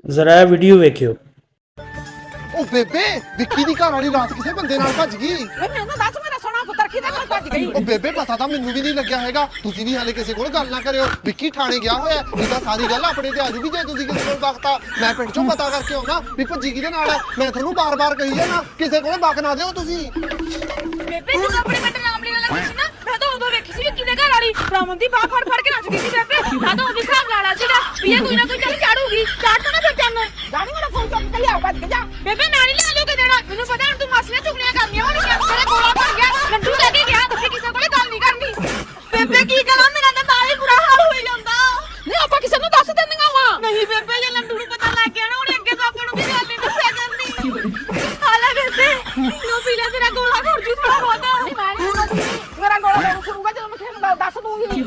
ਜ਼ਰਾ ਇਹ ਵੀਡੀਓ ਵੇਖਿਓ। ਉਹ ਬੇਬੇ ਵਿੱਕੀ ਦੀ ਘਰ ਵਾਲੀ ਰਾਤ ਕਿਸੇ ਬੰਦੇ ਨਾਲ ਭੱਜ ਗਈ। ਮੈਨੂੰ ਦੱਸ ਮੇਰਾ ਸੋਹਣਾ ਪੁੱਤਰ ਕਿਹਦੇ ਨਾਲ ਭੱਜ ਗਈ? ਉਹ ਬੇਬੇ ਪਤਾ ਤਾਂ ਮੈਨੂੰ ਵੀ ਨਹੀਂ ਲੱਗਿਆ ਹੈਗਾ। ਤੁਸੀਂ ਵੀ ਹਾਲੇ ਕਿਸੇ ਕੋਲ ਗੱਲ ਨਾ ਕਰਿਓ। ਵਿੱਕੀ ਥਾਣੇ ਗਿਆ ਹੋਇਆ, ਇਹ ਤਾਂ ਸਾਰੀ ਗੱਲ ਆਪਣੇ ਤੇ ਆ ਜੂਗੀ ਜੇ ਤੁਸੀਂ ਕਿਸੇ ਕੋਲ ਵਕਤਾ। ਮੈਂ ਪਿੰਡ ਚੋਂ ਪਤਾ ਕਰਕੇ ਆਉਣਾ ਵੀ ਭੱਜੀ ਕਿਹਦੇ ਨਾਲ ਹੈ। ਮੈਂ ਤੁਹਾਨੂੰ ਬਾਰ-ਬਾਰ ਕਹੀ ਜਾਣਾ ਕਿਸੇ ਕੋਲ ਵਕ ਨਾ ਦਿਓ ਤੁਸੀਂ। ਬੇਬੇ ਜਦੋਂ ਆਪਣੇ ਪਿੰਡ ਨਾਮ ਲੈਣ ਲੱਗੀ ਸੀ ਨਾ, ਮੈਂ ਤਾਂ ਉਦੋਂ ਵੇਖੀ ਸੀ ਵਿੱਕੀ ਦੇ ਘਰ ਵਾਲੀ ਰਾਮਨ ਦੀ ਬਾਹ ਫੜ ਕੇ ਨੱਚਦੀ ਸੀ ਬੇਬੇ। ਮੈਂ ਤਾਂ ਉਹਦੀ ਹਿਸਾਬ ਲਾ ਲਿਆ ਸੀਗਾ ਵੀ ਇਹ ਕੋਈ ਨਾ ਕੋਈ ਚੱਲ ਝਾੜੂਗੀ। ਝਾੜ ਨਾ ਫਿਰ ਚੰਨ ਜਾਣੀ ਮੇਰਾ ਫੋਨ ਚੁੱਕ ਕੇ ਲਿਆ ਭੱਜ ਕੇ ਜਾ। ਬੇਬੇ ਮੈਂ ਨਹੀਂ ਲੈ ਜਾਓਗੇ ਦੇਣਾ, ਮੈਨੂੰ ਪਤਾ ਹੁਣ ਤੂੰ ਮਾਸੀਆਂ ਚੁਗਲੀਆਂ ਕਰਨੀਆਂ ਹੋਣਗੀਆਂ। ਮੇਰੇ ਕੋਲਾ ਭਰ ਗਿਆ, ਲੰਡੂ ਲੈ ਕੇ ਗਿਆ, ਤੁਸੀਂ ਕਿਸੇ ਕੋਲੇ ਗੱਲ ਨਹੀਂ ਕਰਨੀ। ਬੇਬੇ ਕੀ ਕਰਾਂ, ਮੇਰਾ ਤਾਂ ਨਾਲ ਹੀ ਬੁਰਾ ਹਾਲ ਹੋਈ ਜਾਂਦਾ। ਨਹੀਂ ਆਪਾਂ ਕਿਸੇ ਨੂੰ ਦੱਸ ਦਿੰਦੀਆਂ ਵਾ। ਨਹੀਂ ਬੇਬੇ ਜੇ ਲੰਡੂ ਨੂੰ ਪਤਾ ਲੱਗ ਗਿਆ ਨਾ, ਉਹਨੇ ਅੱਗੇ ਤੋਂ ਆਪਾਂ ਨੂੰ ਵੀ ਗੱਲ ਨਹੀਂ ਦੱਸਿਆ ਕਰਨੀ। ਹਾਲਾ ਬੇਬੇ ਲੋ ਪੀ ਲੈ, ਤੇਰਾ ਗੋਲਾ ਘੁਰ ਜੂ ਥੋੜਾ ਬਹੁਤ। ਮੇਰਾ ਗੋਲਾ ਘੁਰੂਗਾ ਜਦੋਂ ਮੈਂ ਤੁਹਾਨੂੰ ਦੱਸ ਦੂੰਗੀ।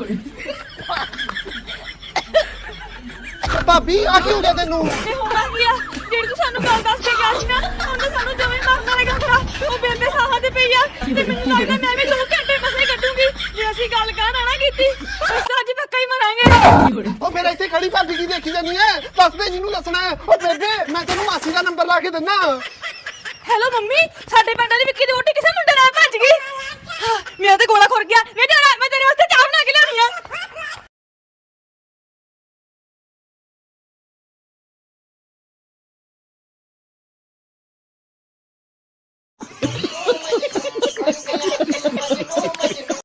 ਭਾਬੀ ਆ ਕੀ ਹੋ ਗਿਆ ਤੈਨੂੰ? ਇਹ ਹੋਣਾ ਕੀ ਆ, ਜਿਹੜੀ ਤੂੰ ਸਾਨੂੰ ਗੱਲ ਦੱਸ ਕੇ ਗਿਆ ਸੀ ਨਾ, ਉਹਨੇ ਸਾਨੂੰ ਜਮੇ ਮਾਰਨਾ ਲੱਗਾ ਤੇਰਾ। ਉਹ ਬੇਬੇ ਸਾਹਾਂ ਤੇ ਪਈ ਆ ਤੇ ਮੈਨੂੰ ਲੱਗਦਾ ਮੈਂ ਵੀ 2 ਘੰਟੇ ਮਸੇ ਕੱਢੂੰਗੀ ਜੇ ਅਸੀਂ ਗੱਲ ਕਹਿਣਾ ਨਾ ਕੀਤੀ। ਅਸੀਂ ਅੱਜ ਪੱਕਾ ਹੀ ਮਰਾਂਗੇ। ਉਹ ਮੇਰਾ ਇੱਥੇ ਖੜੀ ਭਾਬੀ ਕੀ ਦੇਖੀ ਜਾਨੀ ਹੈ? ਦੱਸ ਦੇ ਜਿਹਨੂੰ ਦੱਸਣਾ ਹੈ। ਉਹ ਬੇਬੇ ਮੈਂ ਤੈਨੂੰ ਮਾਸੀ ਦਾ ਨੰਬਰ ਲਾ ਕੇ ਦਿੰਦਾ। ਹੈਲੋ ਮੰਮੀ, ਸਾਡੇ ਪਿੰਡ ਦੀ ਵਿੱਕੀ ਦੀ ਵੋਟੀ ਕਿਸੇ ਮੁੰਡੇ ਨਾਲ ਭੱਜ ਗਈ। ਮੇਰਾ ਤੇ ਗੋਲਾ ਖੁਰ ਗਿਆ। ਮੇਰੇ